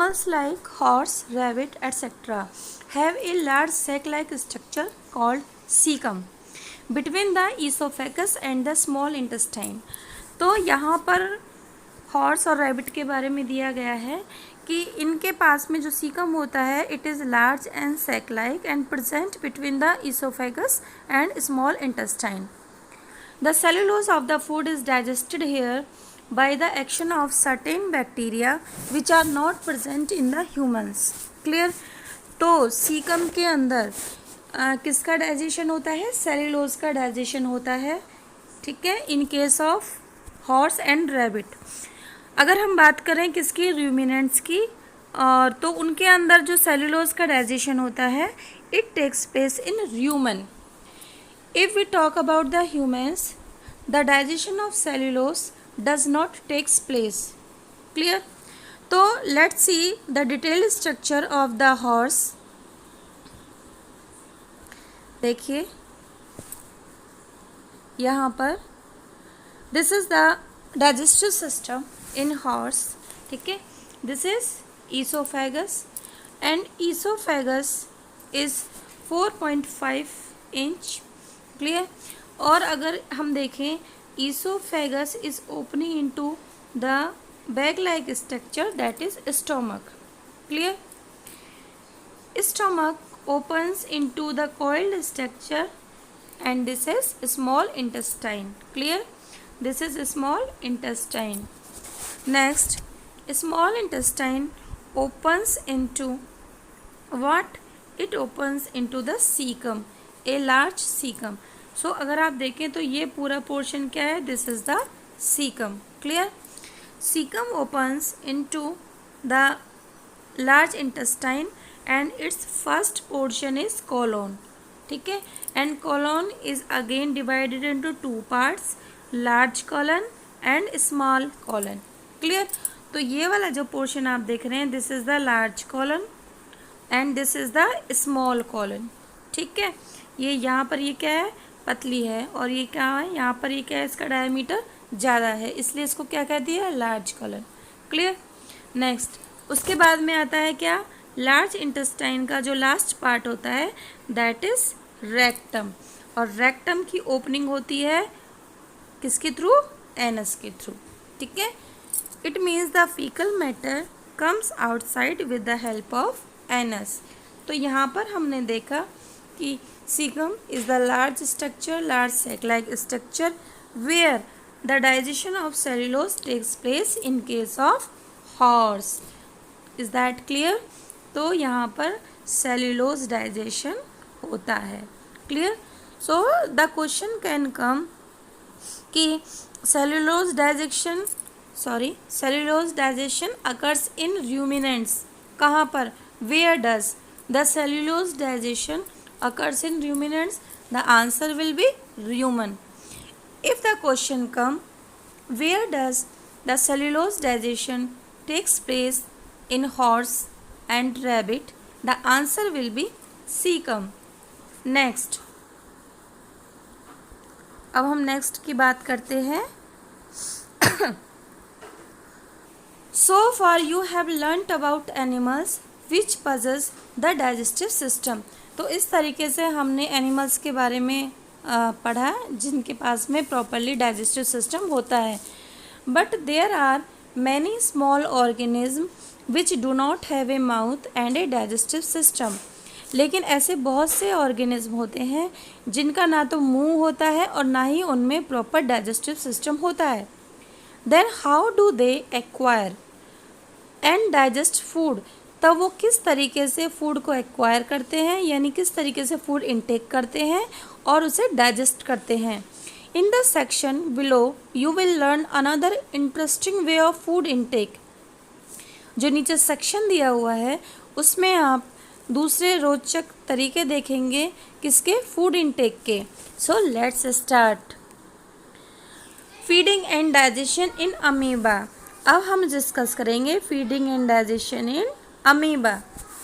Animals like horse, rabbit, etc. have a large sac-like structure called cecum between the esophagus and the small intestine. तो यहाँ पर horse और rabbit के बारे में दिया गया है कि इनके पास में जो सीकम होता है it is large and sac like and present between the oesophagus and small intestine. The cellulose of the food is digested here by the action of certain bacteria which are not present in the humans. Clear? तो caecum के अंदर किसका digestion होता है? Cellulose का digestion होता है. ठीक है, in case of horse and rabbit. अगर हम बात करें किसकी? रूमिनेंट्स की. और तो उनके अंदर जो सेल्यूलोज का डाइजेशन होता है it takes place in human. If we talk about the humans, the digestion of cellulose does not takes place. Clear? तो let's see the detailed structure of the horse. देखिए यहाँ पर this is the digestive system in horse. ठीक है, this is esophagus and esophagus is 4.5 inch. Clear. और अगर हम देखें oesophagus is opening into the bag like structure that is stomach. Clear. Stomach opens into the coiled structure and this is small intestine. Clear. This is small intestine. Next, small intestine opens into what? It opens into the cecum, a large cecum. So अगर आप देखें तो ये पूरा portion क्या है? This is the cecum. Clear? Cecum opens into the large intestine and its first portion is colon. ठीक है, and colon is again divided into two parts, large colon and small colon. Clear? तो ये वाला जो portion आप देख रहे हैं this is the large colon and this is the small colon. ठीक है, ये यहाँ पर ये क्या है? पतली है. और ये क्या है? यहाँ पर ये क्या है? इसका डायमीटर ज़्यादा है, इसलिए इसको क्या कह दिया? Large colon. क्लियर. नेक्स्ट, उसके बाद में आता है क्या? लार्ज इंटेस्टाइन का जो लास्ट पार्ट होता है दैट इज रेक्टम. और रेक्टम की ओपनिंग होती है किसके थ्रू? एनस के थ्रू. ठीक है. It means the fecal matter comes outside with the help of anus. तो यहाँ पर हमने देखा कि cecum is the large structure, large sac-like structure where the digestion of cellulose takes place in case of horse. Is that clear? तो यहाँ पर cellulose digestion होता है. Clear? So the question can come कि cellulose digestion occurs in ruminants. कहाँ पर? Where does the cellulose digestion occurs in ruminants? The answer will be rumen. If the question come, where does the cellulose digestion takes place in horse and rabbit? The answer will be cecum. Next, अब हम next की बात करते हैं. So far you have learnt about animals which possess the digestive system. तो इस तरीके से हमने एनिमल्स के बारे में पढ़ा जिनके पास में प्रॉपरली डाइजेस्टिव सिस्टम होता है. But there are many small organism which do not have a mouth and a digestive system. लेकिन ऐसे बहुत से ऑर्गेनिज्म होते हैं जिनका ना तो मुंह होता है और ना ही उनमें प्रॉपर डाइजेस्टिव सिस्टम होता है. Then how do they acquire and digest food. तब वो किस तरीके से फूड को एक्वायर करते हैं, यानी किस तरीके से फूड इंटेक करते हैं और उसे डाइजेस्ट करते हैं. In the section below you will learn another interesting way of food intake. जो नीचे सेक्शन दिया हुआ है उसमें आप दूसरे रोचक तरीके देखेंगे किसके? फूड इंटेक के. So let's start. Feeding and digestion in amoeba. अब हम डिस्कस करेंगे feeding and digestion in amoeba.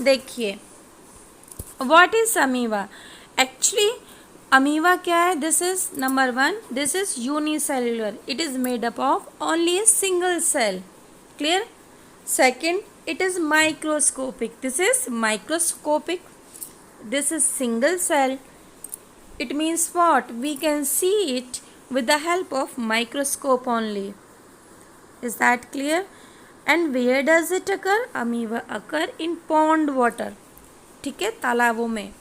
देखिए what is amoeba. Actually amoeba क्या है? This is number 1, this is unicellular. It is made up of only a single cell. Clear. Second, it is microscopic. This is microscopic. This is single cell. It means what? We can see it with the help of microscope only. Is that clear? And where does it occur? Amoeba occur in pond water. ठीक है, तालाबों में.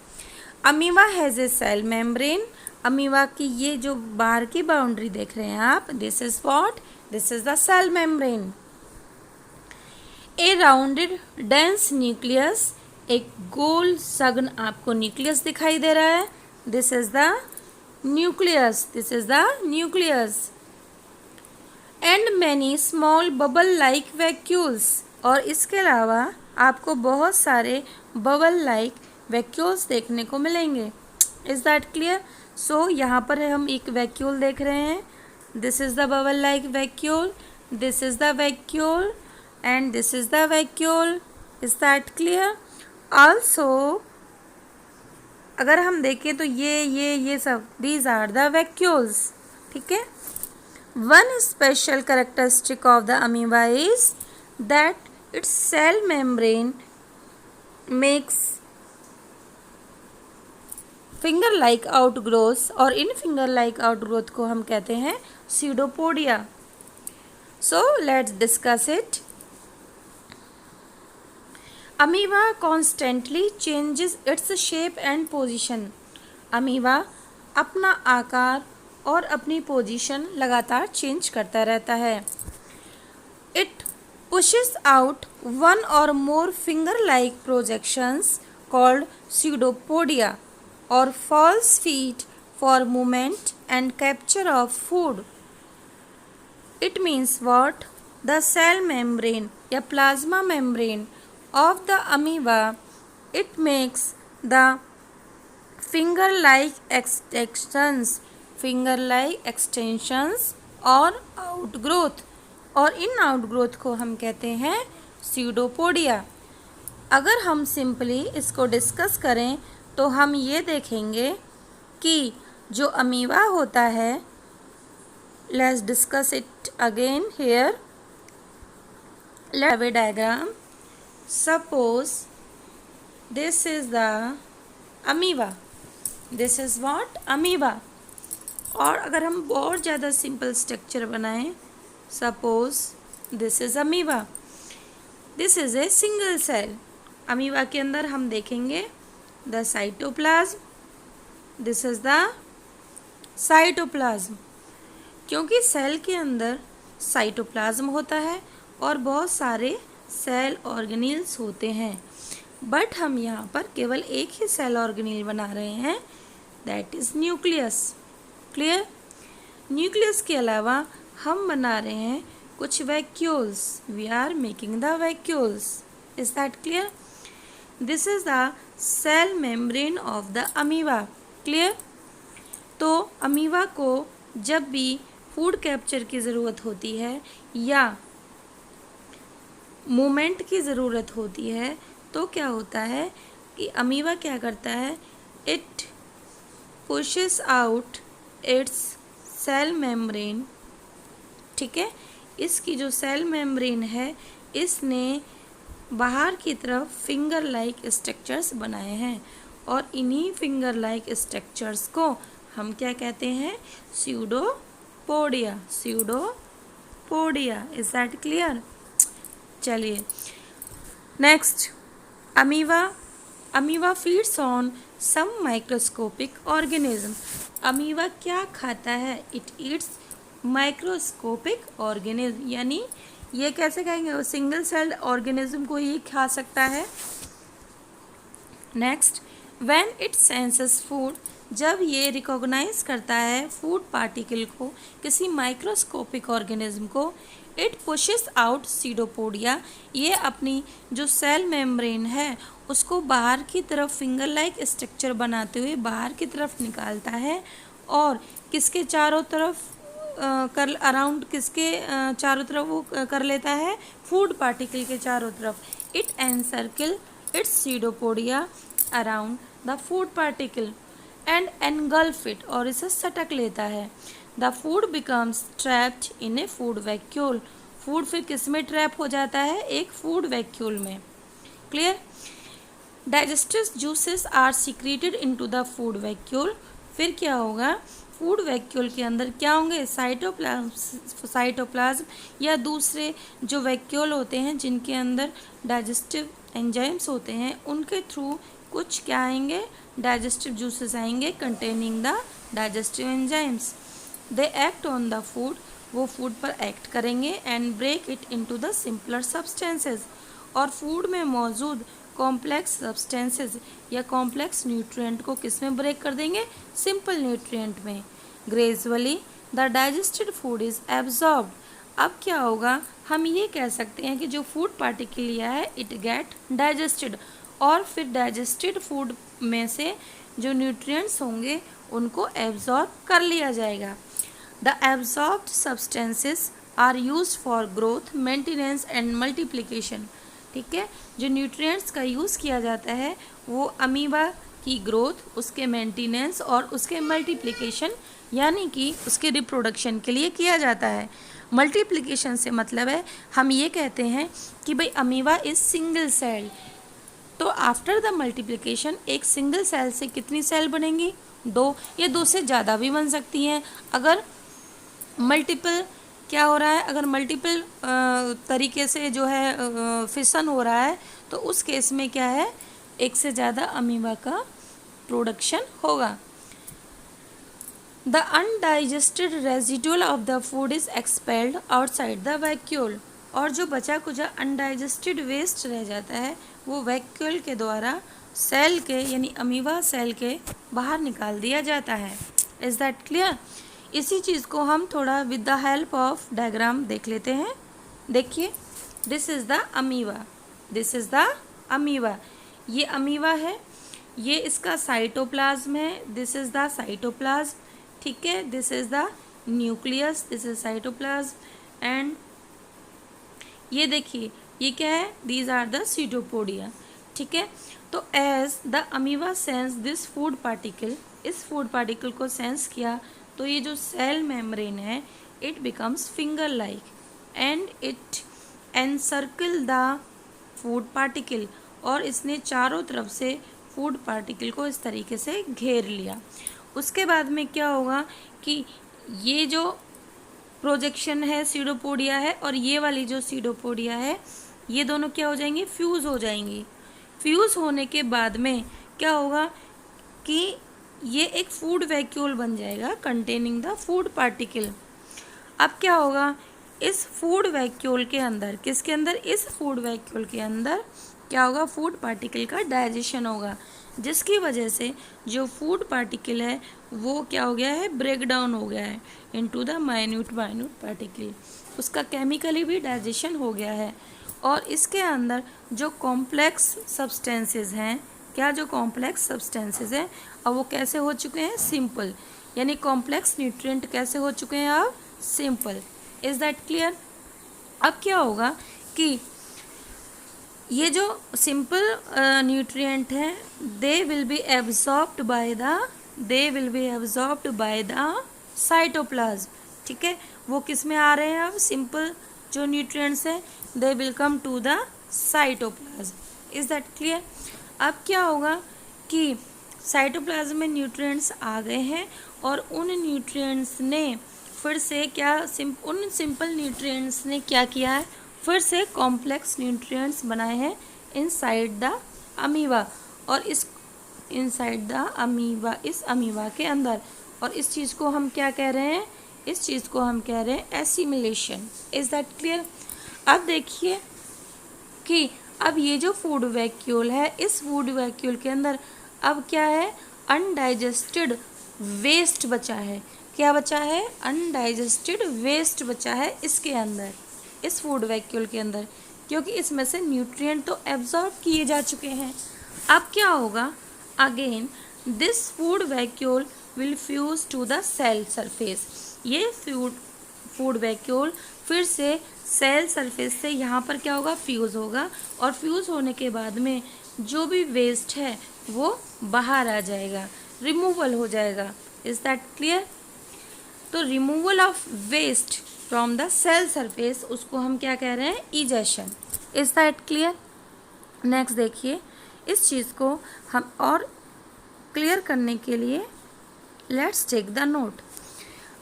Amoeba has a cell membrane. Amoeba की ये जो बाहर की boundary देख रहे हैं आप, this is what? This is the cell membrane. A rounded dense nucleus. एक गोल सघन आपको न्यूक्लियस दिखाई दे रहा है. This is the nucleus. This is the nucleus. And many small bubble like vacuoles. और इसके अलावा आपको बहुत सारे बबल लाइक वैक्यूल्स देखने को मिलेंगे. Is that clear? सो यहाँ पर हम एक वैक्यूल देख रहे हैं. This is the bubble like vacuole. This is the vacuole and this is the vacuole. Is that clear? Also अगर हम देखें तो ये सब दीज आर द वैक्यूल्स. ठीक है. One special characteristic of the amoeba is that its cell membrane makes finger like outgrowth. और इन फिंगर लाइक आउटग्रोथ को हम कहते हैं pseudopodia. So let's discuss it. Amoeba constantly changes its shape and position. Amoeba अपना आकार और अपनी पोजीशन लगातार चेंज करता रहता है. इट पुशेस आउट वन और more finger like projections called pseudopodia और false feet for movement and capture of food. It means what? The cell membrane या plasma membrane of the amoeba, it makes the finger-like extensions or outgrowth. और इन outgrowth को हम कहते हैं pseudopodia. अगर हम simply इसको डिस्कस करें तो हम ये देखेंगे कि जो अमीबा होता है, let's discuss it again here. Let's have a diagram. Suppose this is the amoeba. This is what? Amoeba. और अगर हम बहुत ज़्यादा सिंपल स्ट्रक्चर बनाएं, suppose this is amoeba. This is a single cell. Amoeba के अंदर हम देखेंगे the cytoplasm. This is the cytoplasm. क्योंकि सेल के अंदर साइटोप्लाज्म होता है और बहुत सारे सेल ऑर्गेनील्स होते हैं, बट हम यहाँ पर केवल एक ही सेल ऑर्गेनील बना रहे हैं, that is nucleus. Clear? Nucleus के अलावा हम बना रहे हैं कुछ vacuoles. We are making the vacuoles. Is that clear? This is the cell membrane of the amoeba. Clear? तो अमीबा को जब भी फूड कैप्चर की ज़रूरत होती है या मूवमेंट की ज़रूरत होती है तो क्या होता है कि अमीबा क्या करता है? It pushes out its cell membrane. ठीक है. इसकी जो सेल मेम्ब्रेन है, इसने बाहर की तरफ फिंगर लाइक स्ट्रक्चर्स बनाए हैं और इन्हीं फिंगर लाइक स्ट्रक्चर्स को हम क्या कहते हैं? Pseudopodia. Pseudopodia. Is that clear? चलिए next. Amoeba feeds on some microscopic organism. Amoeba क्या खाता है? It eats microscopic organism. यानी ये कैसे खाएंगे? सिंगल सेल ऑर्गेनिज्म को ही खा सकता है. Next. When it senses food. जब ये रिकॉग्नाइज करता है फूड पार्टिकल को, किसी माइक्रोस्कोपिक ऑर्गेनिज्म को, इट पुशेस आउट सीडोपोडिया. ये अपनी जो सेल मेम्ब्रेन है उसको बाहर की तरफ फिंगर लाइक स्ट्रक्चर बनाते हुए बाहर की तरफ निकालता है और किसके चारों तरफ कर अराउंड किसके चारों तरफ वो कर लेता है? फूड पार्टिकल के चारों तरफ. It encircle its pseudopodia around the food particle and engulf it. और इसे सटक लेता है. The food becomes trapped in a food vacuole. Food फिर किस में ट्रैप हो जाता है, एक फूड वैक्यूल में। Clear. Digestive juices are secreted into the food vacuole. फिर क्या होगा, फूड वैक्यूल के अंदर क्या होंगे, साइटोप्लाज्म या दूसरे जो वैक्यूल होते हैं जिनके अंदर डाइजेस्टिव एंजाइम्स होते हैं, उनके थ्रू कुछ क्या आएंगे, डाइजेस्टिव जूसेस आएंगे containing the digestive enzymes. They act on the food, वो फूड पर एक्ट करेंगे and break it into the simpler substances, और फूड में मौजूद कॉम्प्लेक्स सब्सटेंसेस या कॉम्प्लेक्स न्यूट्रिएंट को किस में ब्रेक कर देंगे, सिंपल न्यूट्रिएंट में। Gradually the digested food is absorbed. अब क्या होगा, हम ये कह सकते हैं कि जो फूड पार्टिकल लिया है इट गेट डाइजेस्टेड, और फिर डाइजेस्टेड फूड में से जो न्यूट्रिएंट्स होंगे उनको एब्जॉर्ब कर लिया जाएगा। The absorbed substances are used for growth, maintenance and multiplication. ठीक है, जो न्यूट्रिएंट्स का यूज़ किया जाता है वो अमीबा की ग्रोथ, उसके मेंटेनेंस और उसके मल्टीप्लिकेशन यानी कि उसके रिप्रोडक्शन के लिए किया जाता है। मल्टीप्लिकेशन से मतलब है हम ये कहते हैं कि भाई अमीबा इज सिंगल सेल, तो आफ्टर द मल्टीप्लिकेशन एक सिंगल सेल से कितनी सेल बनेंगी, 2 या 2 से ज़्यादा भी बन सकती हैं। अगर मल्टीपल क्या हो रहा है, अगर मल्टीपल तरीके से जो है फिशन हो रहा है तो उस केस में क्या है, एक से ज़्यादा अमीबा का प्रोडक्शन होगा। The undigested residual of the food is expelled outside the vacuole, और जो बचा कुचा अनडाइजेस्टेड वेस्ट रह जाता है वो वैक्यूल के द्वारा सेल के यानी अमीबा सेल के बाहर निकाल दिया जाता है। Is that clear. इसी चीज़ को हम थोड़ा with the help of diagram देख लेते हैं। देखिए, this is the amoeba, this is the amoeba, ये अमीबा है, ये इसका साइटोप्लाज्म है, दिस इज़ द साइटोप्लाज्म। ठीक है, this is the nucleus, this is cytoplasm, and ये देखिए ये क्या है, दीज आर द सीटोपोडिया। ठीक है, तो as the amoeba sense this food particle, इस फूड पार्टिकल को सेंस किया तो ये जो सेल मेम्ब्रेन है it becomes finger like and it encircle the food particle, और इसने चारों तरफ से फूड पार्टिकल को इस तरीके से घेर लिया। उसके बाद में क्या होगा कि ये जो प्रोजेक्शन है सीडोपोडिया है और ये वाली जो सीडोपोडिया है ये दोनों क्या हो जाएंगी, फ्यूज़ हो जाएंगी। फ्यूज़ होने के बाद में क्या होगा कि ये एक फूड वैक्यूल बन जाएगा कंटेनिंग द फूड पार्टिकल। अब क्या होगा, इस फूड वैक्यूल के अंदर, किसके अंदर, इस फूड वैक्यूल के अंदर क्या होगा, फूड पार्टिकल का डाइजेशन होगा, जिसकी वजह से जो फूड पार्टिकल है वो क्या हो गया है, ब्रेक डाउन हो गया है इनटू द माइन्यूट पार्टिकल, उसका केमिकली भी डाइजेशन हो गया है। और इसके अंदर जो कॉम्प्लेक्स सब्सटेंसेस हैं, क्या जो कॉम्प्लेक्स सब्सटेंसेस हैं अब वो कैसे हो चुके हैं, सिंपल, यानी कॉम्प्लेक्स न्यूट्रिएंट कैसे हो चुके हैं अब, सिंपल। Is that clear. अब क्या होगा कि ये जो सिंपल न्यूट्रिएंट हैं they will be absorbed by the cytoplasm. ठीक है, वो किस में आ रहे हैं अब, सिंपल जो न्यूट्रिएंट्स हैं they will come to the cytoplasm. Is that clear. अब क्या होगा कि साइटोप्लाज्म में न्यूट्रिएंट्स आ गए हैं और उन न्यूट्रिएंट्स ने फिर से क्या उन सिंपल न्यूट्रिएंट्स ने क्या किया है, फिर से कॉम्प्लेक्स न्यूट्रिएंट्स बनाए हैं इनसाइड द अमीबा, और इस इनसाइड द अमीबा, इस अमीबा के अंदर, और इस चीज़ को हम क्या कह रहे हैं, इस चीज़ को हम कह रहे हैं एसिमिलेशन। Is that clear. अब देखिए कि अब ये जो फूड वैक्यूल है, इस फूड वैक्यूल के अंदर अब क्या है, अनडाइजेस्टेड वेस्ट बचा है। क्या बचा है, अनडाइजेस्टेड वेस्ट बचा है इसके अंदर, इस फूड वैक्यूल के अंदर, क्योंकि इसमें से न्यूट्रिएंट तो एब्जॉर्ब किए जा चुके हैं। अब क्या होगा, again this food vacuole will fuse to the cell surface. ये फूड वैक्यूल फिर से सेल सरफेस से यहाँ पर क्या होगा, फ्यूज़ होगा, और फ्यूज़ होने के बाद में जो भी वेस्ट है वो बाहर आ जाएगा, रिमूवल हो जाएगा। Is that clear. तो removal of waste from the cell surface, उसको हम क्या कह रहे हैं, egestion. Is that clear? Next देखिए, इस चीज़ को हम और क्लियर करने के लिए let's take the note.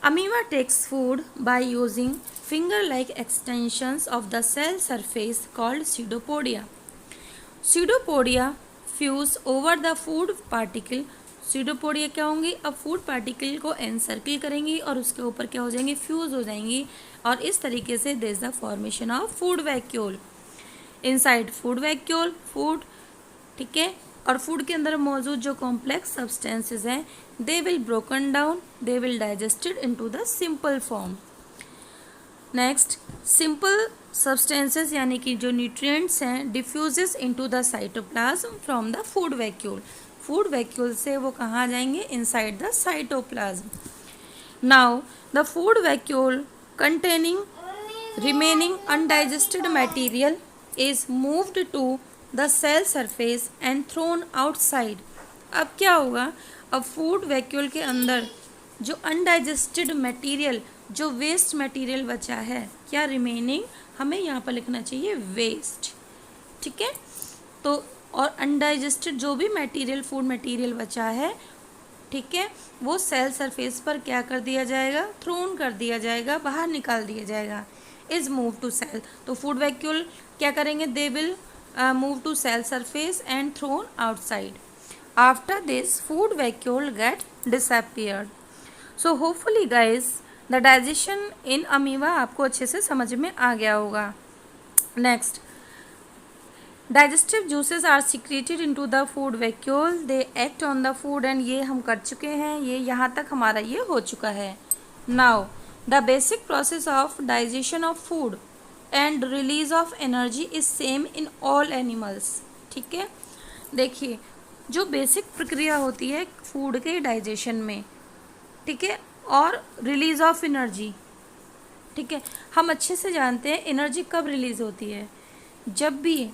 Amoeba takes food by using finger-like extensions of the cell surface called pseudopodia. Pseudopodia fuse over the food particle. Pseudopodia क्या होंगी, अब फूड पार्टिकल को एनसर्किल करेंगी और उसके ऊपर क्या हो जाएंगी, फ्यूज हो जाएंगी, और इस तरीके से there is the formation of food vacuole. Inside food vacuole, food, ठीक है, और फूड के अंदर मौजूद जो कॉम्प्लेक्स सब्सटेंसेस हैं they will broken down, they will digested into the simple form. Next, simple substances यानी कि जो न्यूट्रिएंट्स हैं diffuses into the cytoplasm from the food vacuole. Food vacuole से वो कहाँ जाएंगे, inside the cytoplasm. Now the food vacuole containing remaining undigested material is moved to the cell surface and thrown outside. अब क्या होगा, अब food vacuole के अंदर जो अनडाइजेस्टेड मटेरियल, जो वेस्ट मटेरियल बचा है, क्या रिमेनिंग, हमें यहाँ पर लिखना चाहिए वेस्ट, ठीक है। तो और अनडाइजेस्टेड जो भी मटेरियल, फूड मटेरियल बचा है, ठीक है, वो सेल सरफेस पर क्या कर दिया जाएगा, थ्रोन कर दिया जाएगा, बाहर निकाल दिया जाएगा। इज मूव टू सेल, तो फूड वैक्यूल क्या करेंगे, they will move to cell surface and thrown outside. After this food vacuole get disappeared. So hopefully guys the digestion in amoeba आपको अच्छे से समझ में आ गया होगा। Next, digestive juices are secreted into the food vacuole, they act on the food, and ये हम कर चुके हैं, ये यहाँ तक हमारा ये हो चुका है। Now the basic process of digestion of food and release of energy is same in all animals. ठीक है, देखिए जो बेसिक प्रक्रिया होती है फूड के डाइजेशन में, ठीक है, और रिलीज ऑफ एनर्जी, ठीक है, हम अच्छे से जानते हैं एनर्जी कब रिलीज होती है, जब भी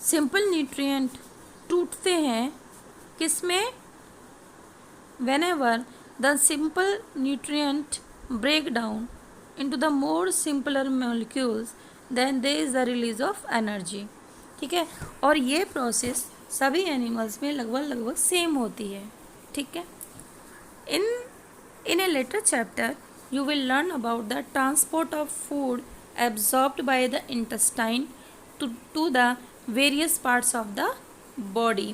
सिंपल न्यूट्रिएंट टूटते हैं, किसमें, whenever the simple nutrient break down into the more simpler molecules then there is the release of energy। ठीक है, और ये प्रोसेस सभी एनिमल्स में लगभग सेम होती है। ठीक है, in a later chapter you will learn about the transport of food absorbed by the intestine to the various parts of the body।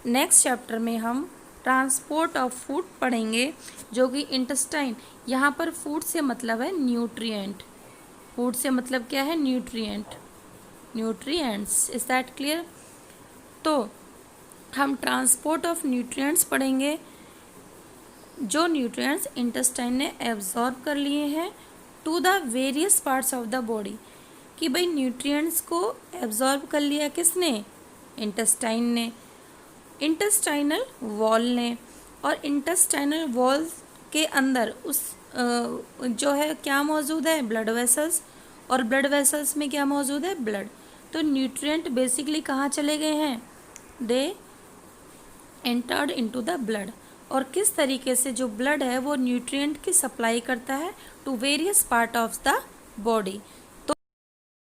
Next chapter में हम ट्रांसपोर्ट ऑफ फूड पढ़ेंगे, जो कि इंटेस्टाइन, यहाँ पर फूड से मतलब है न्यूट्रिएंट, फूड से मतलब क्या है, nutrient, nutrients. Is that clear? तो हम ट्रांसपोर्ट ऑफ न्यूट्रिएंट्स पढ़ेंगे, जो न्यूट्रिएंट्स इंटेस्टाइन ने एब्जॉर्ब कर लिए हैं to the various parts of the body, कि भाई न्यूट्रिएंट्स को एब्जॉर्ब कर लिया किसने, इंटेस्टाइन ने, इंटेस्टाइनल वॉल ने, और इंटेस्टाइनल वॉल के अंदर उस जो है क्या मौजूद है, ब्लड वेसल्स, और ब्लड वेसल्स में क्या मौजूद है, ब्लड। तो न्यूट्रिएंट बेसिकली कहाँ चले गए हैं, they entered into the blood, और किस तरीके से जो ब्लड है वो न्यूट्रिएंट की सप्लाई करता है to various part of the body.